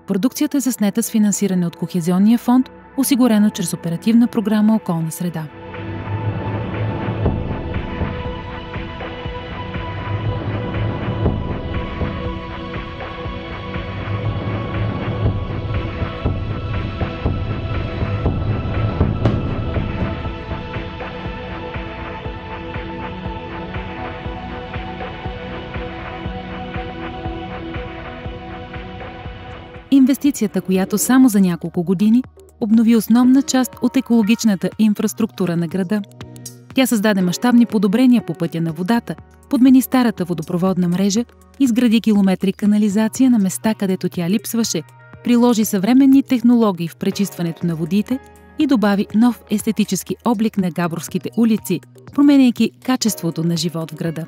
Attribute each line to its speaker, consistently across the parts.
Speaker 1: Продукцията е заснета с финансиране от Кохезионния фонд, осигурено чрез Оперативна програма „Околна среда“. Инвестицията, която само за няколко години обнови основна част от екологичната инфраструктура на града. Тя създаде мащабни подобрения по пътя на водата, подмени старата водопроводна мрежа, изгради километри канализация на места, където тя липсваше, приложи съвременни технологии в пречистването на водите и добави нов естетически облик на габровските улици, променяйки качеството на живот в града.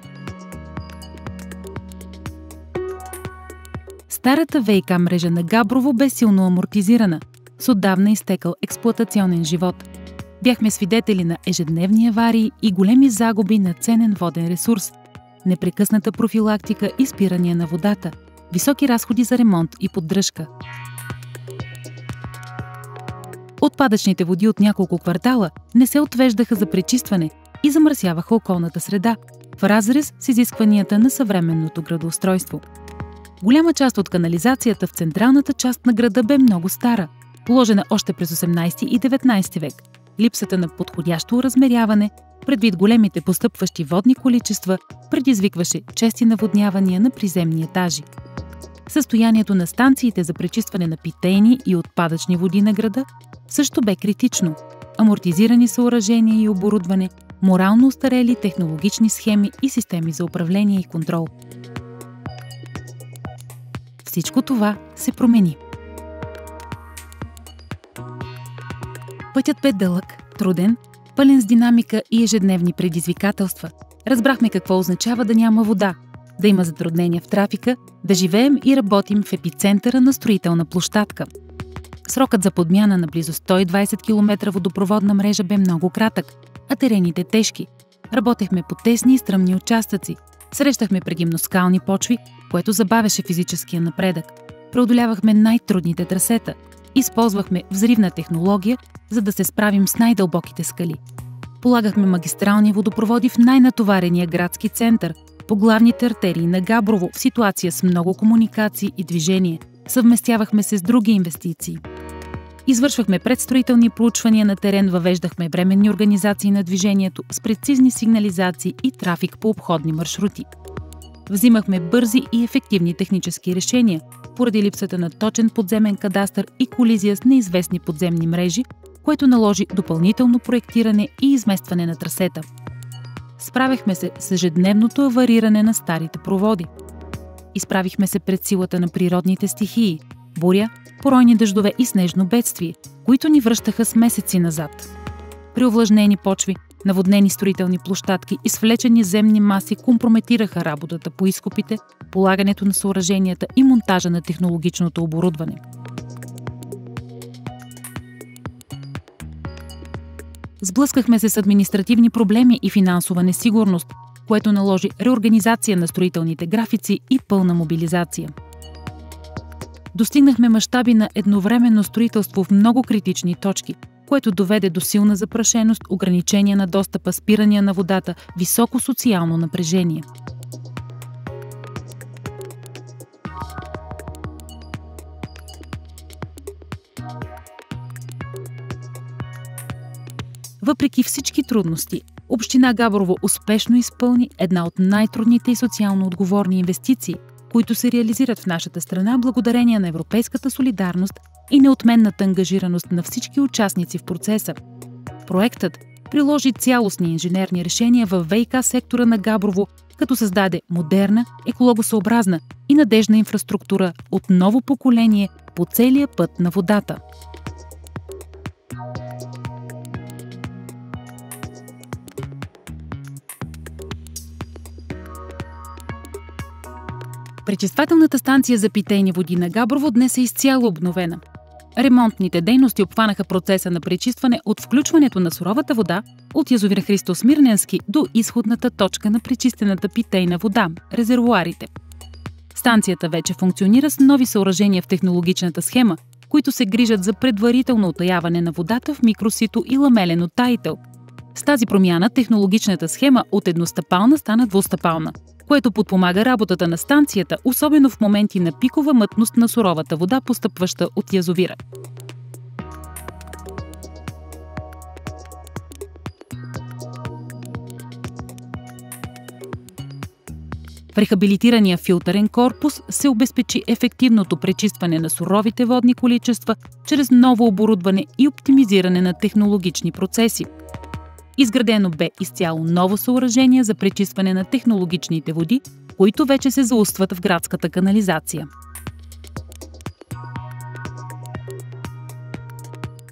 Speaker 1: Старата ВиК мрежа на Габрово бе силно амортизирана, с отдавна изтекал експлоатационен живот. Бяхме свидетели на ежедневни аварии и големи загуби на ценен воден ресурс, непрекъсната профилактика и спирания на водата, високи разходи за ремонт и поддръжка. Отпадъчните води от няколко квартала не се отвеждаха за пречистване и замърсяваха околната среда, в разрез с изискванията на съвременното градоустройство. Голяма част от канализацията в централната част на града бе много стара, положена още през 18 и 19 век. Липсата на подходящо размеряване, предвид големите постъпващи водни количества, предизвикваше чести наводнявания на приземни етажи. Състоянието на станциите за пречистване на питейни и отпадъчни води на града също бе критично. Амортизирани съоръжения и оборудване, морално устарели технологични схеми и системи за управление и контрол. Всичко това се промени. Пътят бе дълъг, труден, пълен с динамика и ежедневни предизвикателства. Разбрахме какво означава да няма вода, да има затруднения в трафика, да живеем и работим в епицентъра на строителна площадка. Срокът за подмяна на близо 120 км водопроводна мрежа бе много кратък, а терените тежки. Работехме по тесни и стръмни участъци. Срещахме предимно скални почви, което забавяше физическия напредък. Преодолявахме най-трудните трасета. Използвахме взривна технология, за да се справим с най-дълбоките скали. Полагахме магистрални водопроводи в най-натоварения градски център, по главните артерии на Габрово в ситуация с много комуникации и движение. Съвместявахме се с други инвестиции. Извършвахме предстроителни проучвания на терен, въвеждахме временни организации на движението с прецизни сигнализации и трафик по обходни маршрути. Взимахме бързи и ефективни технически решения, поради липсата на точен подземен кадастър и колизия с неизвестни подземни мрежи, което наложи допълнително проектиране и изместване на трасета. Справяхме се с ежедневното авариране на старите проводи. Изправихме се пред силата на природните стихии – буря, поройни дъждове и снежно бедствие, които ни връщаха с месеци назад. При овлажнени почви, наводнени строителни площадки и свлечени земни маси компрометираха работата по изкопите, полагането на съоръженията и монтажа на технологичното оборудване. Сблъскахме се с административни проблеми и финансова несигурност, което наложи реорганизация на строителните графици и пълна мобилизация. Достигнахме мащаби на едновременно строителство в много критични точки, което доведе до силна запрашеност, ограничения на достъпа, спирания на водата, високо социално напрежение. Въпреки всички трудности, община Габрово успешно изпълни една от най-трудните и социално отговорни инвестиции, които се реализират в нашата страна благодарение на европейската солидарност и неотменната ангажираност на всички участници в процеса. Проектът приложи цялостни инженерни решения във ВиК сектора на Габрово, като създаде модерна, екологосъобразна и надежна инфраструктура от ново поколение по целия път на водата. Пречиствателната станция за питейни води на Габрово днес е изцяло обновена. Ремонтните дейности обхванаха процеса на пречистване от включването на суровата вода от язовир Христо Смирненски до изходната точка на пречистената питейна вода – резервоарите. Станцията вече функционира с нови съоръжения в технологичната схема, които се грижат за предварително утаяване на водата в микросито и ламелен утаител. С тази промяна технологичната схема от едностъпална стана двустъпална, което подпомага работата на станцията, особено в моменти на пикова мътност на суровата вода, постъпваща от язовира. В рехабилитирания филтърен корпус се обезпечи ефективното пречистване на суровите водни количества чрез ново оборудване и оптимизиране на технологични процеси. Изградено бе изцяло ново съоръжение за пречистване на технологичните води, които вече се заустват в градската канализация.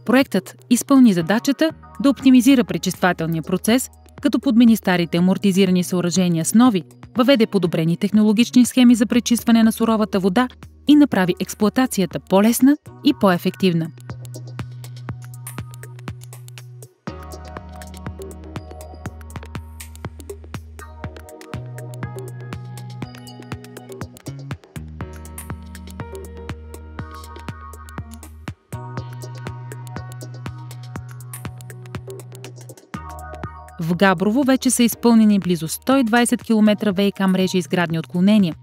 Speaker 1: Проектът изпълни задачата да оптимизира пречиствателния процес, като подмени старите амортизирани съоръжения с нови, въведе подобрени технологични схеми за пречистване на суровата вода и направи експлоатацията по-лесна и по-ефективна. В Габрово вече са изпълнени близо 120 км ВиК мрежи и сградни отклонения.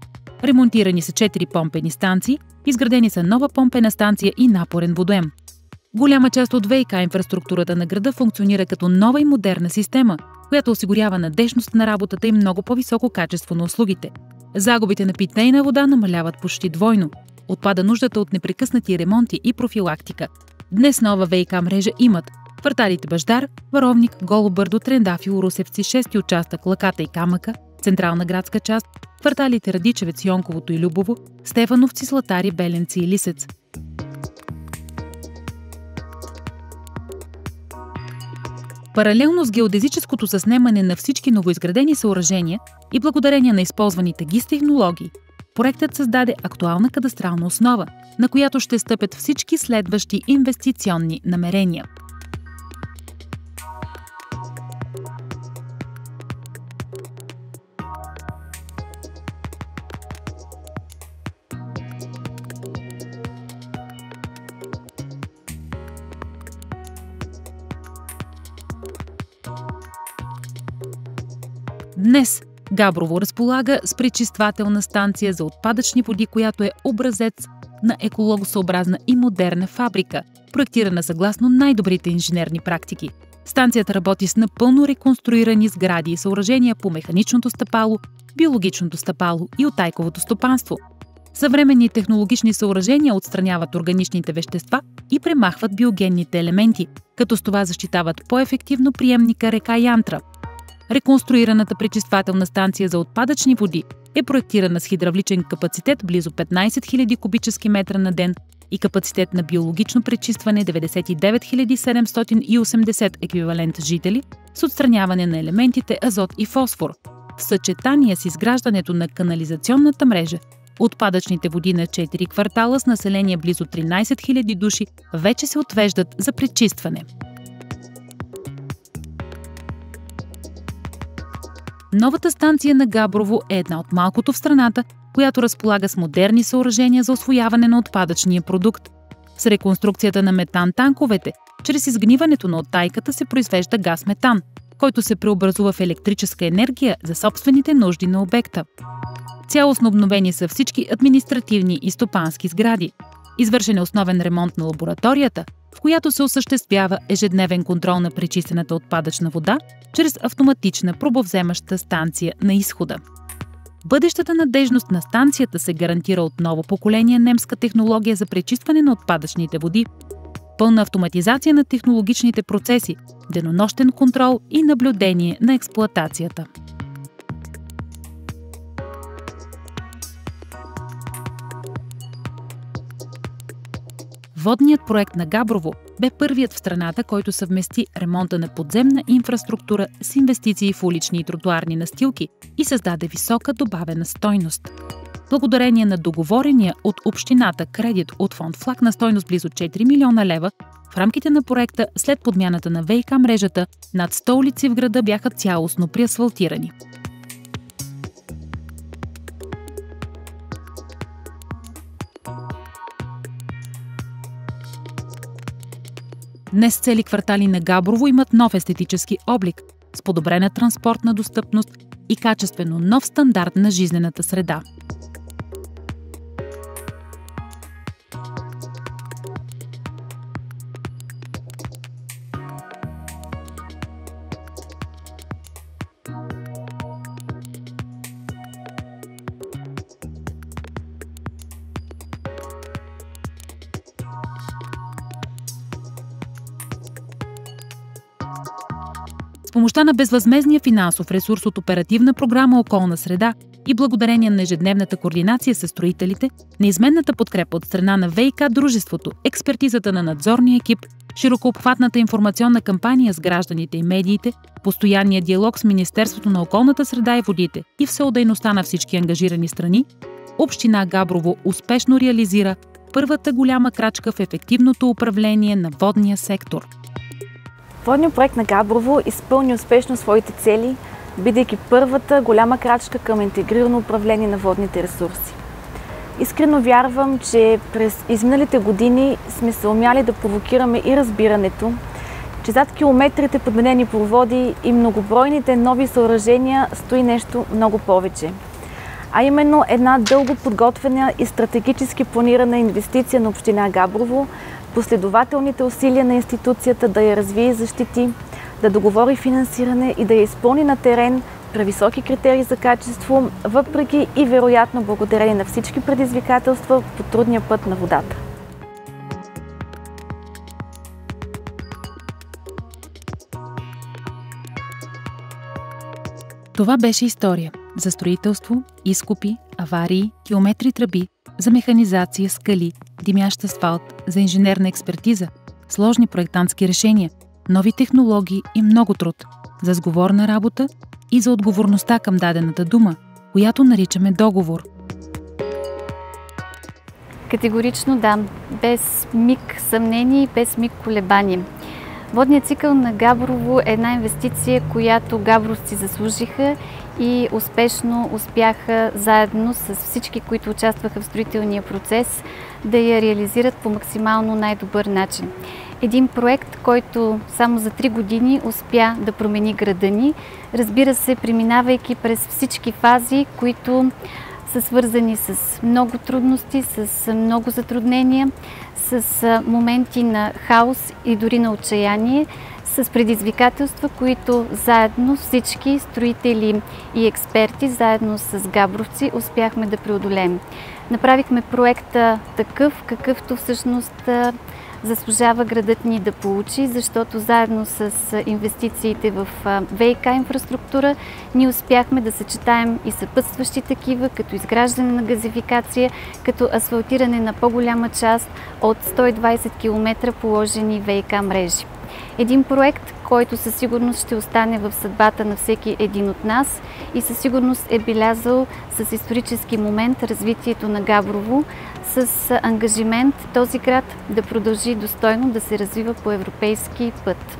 Speaker 1: Ремонтирани са 4 помпени станции, изградени са нова помпена станция и напорен водоем. Голяма част от ВиК инфраструктурата на града функционира като нова и модерна система, която осигурява надеждност на работата и много по-високо качество на услугите. Загубите на питейна вода намаляват почти двойно. Отпада нуждата от непрекъснати ремонти и профилактика. Днес нова ВиК мрежа имат кварталите Баждар, Варовник, Голо бърдо, Трендафил, Русевци, 6-ти участък Лъката и Камъка, централна градска част, кварталите Радичевец, Йонковото и Любово, Стефановци, Слатари, Беленци и Лисец. Паралелно с геодезическото заснемане на всички новоизградени съоръжения и благодарение на използваните ГИС технологии, проектът създаде актуална кадастрална основа, на която ще стъпят всички следващи инвестиционни намерения. Днес Габрово разполага с пречиствателна станция за отпадъчни води, която е образец на екологосъобразна и модерна фабрика, проектирана съгласно най-добрите инженерни практики. Станцията работи с напълно реконструирани сгради и съоръжения по механичното стъпало, биологичното стъпало и утайковото стопанство. Съвременни технологични съоръжения отстраняват органичните вещества и премахват биогенните елементи, като с това защитават по-ефективно приемника река Янтра. Реконструираната пречиствателна станция за отпадъчни води е проектирана с хидравличен капацитет близо 15 000 кубически метра на ден и капацитет на биологично пречистване 99 780 еквивалент жители с отстраняване на елементите азот и фосфор. В съчетание с изграждането на канализационната мрежа, отпадъчните води на 4 квартала с население близо 13 000 души вече се отвеждат за пречистване. Новата станция на Габрово е една от малкото в страната, която разполага с модерни съоръжения за усвояване на отпадъчния продукт. С реконструкцията на метан-танковете, чрез изгниването на оттайката се произвежда газ метан, който се преобразува в електрическа енергия за собствените нужди на обекта. Цялостно обновени са всички административни и стопански сгради. Извършен е основен ремонт на лабораторията, в която се осъществява ежедневен контрол на пречистената отпадъчна вода чрез автоматична пробовземаща станция на изхода. Бъдещата надежност на станцията се гарантира от ново поколение немска технология за пречистване на отпадъчните води, пълна автоматизация на технологичните процеси, денонощен контрол и наблюдение на експлоатацията. Водният проект на Габрово бе първият в страната, който съвмести ремонта на подземна инфраструктура с инвестиции в улични и тротоарни настилки и създаде висока добавена стойност. Благодарение на договорения от общината кредит от фонд ФЛАГ на стойност близо 4 милиона лева, в рамките на проекта след подмяната на ВиК мрежата над 100 улици в града бяха цялостно преасфалтирани. Днес цели квартали на Габрово имат нов естетически облик, с подобрена транспортна достъпност и качествено нов стандарт на жизнената среда. С помощта на безвъзмездния финансов ресурс от Оперативна програма «Околна среда» и благодарение на ежедневната координация с строителите, неизменната подкрепа от страна на ВиК дружеството, експертизата на надзорния екип, широкообхватната информационна кампания с гражданите и медиите, постоянния диалог с Министерството на околната среда и водите и всеотдайността на всички ангажирани страни, община Габрово успешно реализира първата голяма крачка в ефективното управление на водния сектор.
Speaker 2: Водният проект на Габрово изпълни успешно своите цели, бидейки първата голяма крачка към интегрирано управление на водните ресурси. Искрено вярвам, че през изминалите години сме се умяли да провокираме и разбирането, че зад километрите подменени проводи и многобройните нови съоръжения стои нещо много повече. А именно една дълго подготвена и стратегически планирана инвестиция на община Габрово, последователните усилия на институцията да я развие и защити, да договори финансиране и да я изпълни на терен при високи критерии за качество, въпреки и вероятно благодарение на всички предизвикателства по трудния път на водата.
Speaker 1: Това беше история за строителство, изкопи, аварии, километри тръби, за механизация, скали, димящ асфалт, за инженерна експертиза, сложни проектантски решения, нови технологии и много труд, за сговорна работа и за отговорността към дадената дума, която наричаме договор.
Speaker 3: Категорично да, без миг съмнение и без миг колебание. Водният цикъл на Габрово е една инвестиция, която габровци заслужиха и успешно успяха заедно с всички, които участваха в строителния процес, да я реализират по максимално най-добър начин. Един проект, който само за 3 години успя да промени града ни, разбира се, преминавайки през всички фази, които са свързани с много трудности, с много затруднения, с моменти на хаос и дори на отчаяние, с предизвикателства, които заедно всички строители и експерти, заедно с габровци, успяхме да преодолеем. Направихме проекта такъв, какъвто всъщност заслужава градът ни да получи, защото заедно с инвестициите в ВиК инфраструктура ние успяхме да съчетаем и съпътстващи такива, като изграждане на газификация, като асфалтиране на по-голяма част от 120 км положени ВиК мрежи. Един проект, който със сигурност ще остане в съдбата на всеки един от нас и със сигурност е белязал с исторически момент развитието на Габрово, с ангажимент този град да продължи достойно да се развива по европейски път.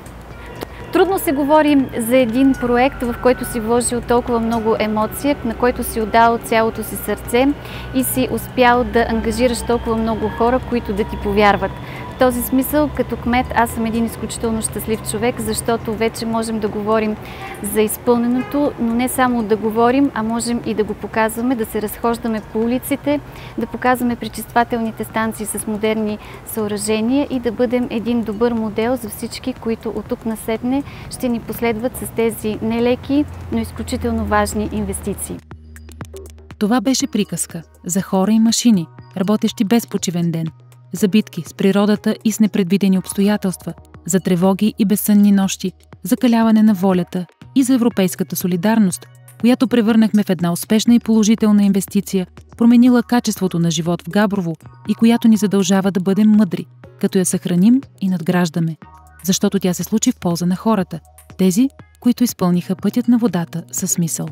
Speaker 3: Трудно се говори за един проект, в който си вложил толкова много емоция, на който си отдал цялото си сърце и си успял да ангажираш толкова много хора, които да ти повярват. В този смисъл, като кмет, аз съм един изключително щастлив човек, защото вече можем да говорим за изпълненото, но не само да говорим, а можем и да го показваме, да се разхождаме по улиците, да показваме пречиствателните станции с модерни съоръжения и да бъдем един добър модел за всички, които от тук насетне ще ни последват с тези нелеки, но изключително важни инвестиции.
Speaker 1: Това беше приказка за хора и машини, работещи без почивен ден, за битки с природата и с непредвидени обстоятелства, за тревоги и безсънни нощи, за каляване на волята и за европейската солидарност, която превърнахме в една успешна и положителна инвестиция, променила качеството на живот в Габрово и която ни задължава да бъдем мъдри, като я съхраним и надграждаме. Защото тя се случи в полза на хората, тези, които изпълниха пътят на водата със смисъл.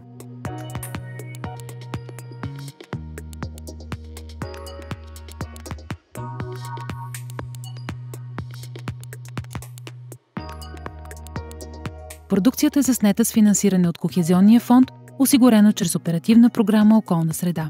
Speaker 1: Продукцията е заснета с финансиране от Кохезионния фонд, осигурено чрез Оперативна програма «Околна среда».